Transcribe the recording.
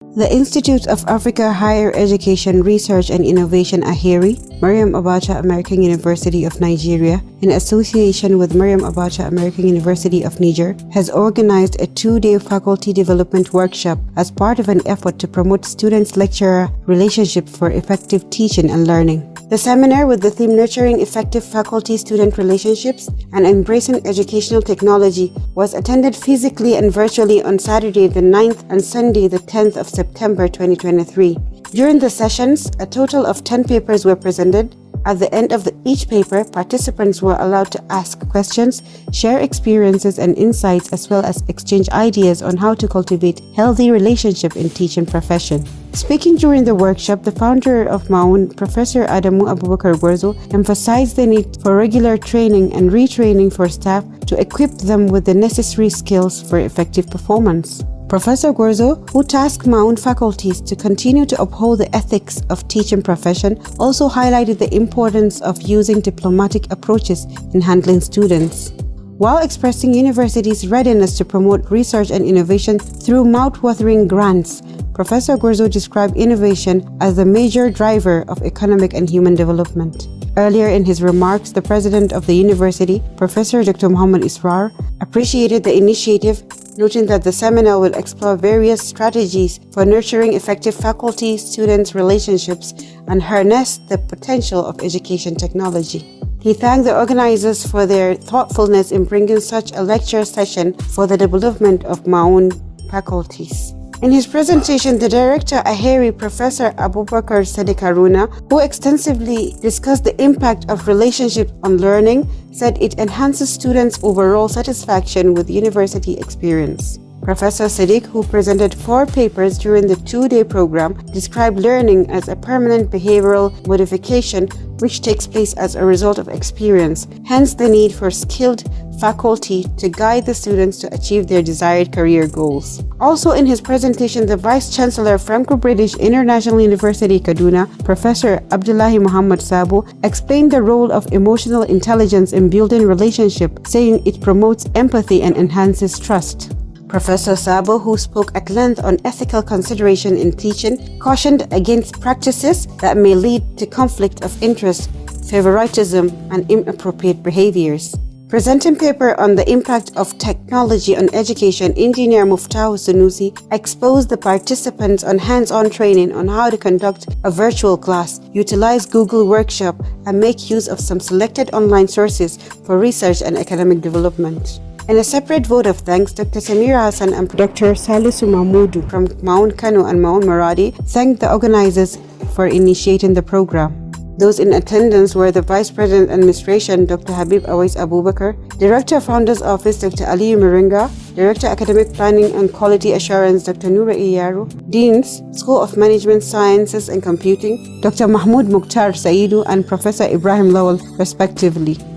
The Institute of Africa Higher Education Research and Innovation AHERI, Maryam Abacha American University of Nigeria, in association with Maryam Abacha American University of Niger, has organized a 2-day faculty development workshop as part of an effort to promote student-lecturer relationship for effective teaching and learning. The seminar, with the theme Nurturing Effective Faculty-Student Relationships and Embracing Educational Technology, was attended physically and virtually on Saturday the 9th and Sunday the 10th of September 2023. During the sessions, a total of 10 papers were presented. At the end of each paper, participants were allowed to ask questions, share experiences and insights, as well as exchange ideas on how to cultivate healthy relationships in teaching profession. Speaking during the workshop, the founder of MAUN, Professor Adamu Abubakar Gwarzo, emphasized the need for regular training and retraining for staff to equip them with the necessary skills for effective performance. Professor Gwarzo, who tasked MAUN faculties to continue to uphold the ethics of teaching profession, also highlighted the importance of using diplomatic approaches in handling students. While expressing universities' readiness to promote research and innovation through mouth-watering grants, Professor Gwarzo described innovation as the major driver of economic and human development. Earlier in his remarks, the president of the university, Professor Dr. Muhammad Israr, appreciated the initiative, noting that the seminar will explore various strategies for nurturing effective faculty-student relationships and harness the potential of education technology. He thanked the organizers for their thoughtfulness in bringing such a lecture session for the development of MAUN faculties. In his presentation, the director AHERI, Professor Abubakar Sadiq Haruna, who extensively discussed the impact of relationship on learning, said it enhances students' overall satisfaction with university experience. Professor Sadiq, who presented 4 papers during the 2-day program, described learning as a permanent behavioral modification which takes place as a result of experience, hence the need for skilled faculty to guide the students to achieve their desired career goals. Also in his presentation, the Vice Chancellor, Franco-British International University, Kaduna, Professor Abdullahi Muhammad Sabo, explained the role of emotional intelligence in building relationship, saying it promotes empathy and enhances trust. Professor Sabo, who spoke at length on ethical consideration in teaching, cautioned against practices that may lead to conflict of interest, favoritism, and inappropriate behaviors. Presenting paper on the impact of technology on education, Engineer Muftahu Sunusi exposed the participants on hands-on training on how to conduct a virtual class, utilize Google Workshop, and make use of some selected online sources for research and academic development. In a separate vote of thanks, Dr. Samira Hassan and Dr. Salisu Mahmudu from MAUN Kano and MAUN Maradi thanked the organizers for initiating the program. Those in attendance were the Vice President Administration, Dr. Habib Awais Abubakar, Director Founder's Office, Dr. Aliyu Miringa, Director Academic Planning and Quality Assurance, Dr. Nura Iyaru, Deans, School of Management Sciences and Computing, Dr. Mahmoud Mukhtar Saidu and Professor Ibrahim Lawal, respectively.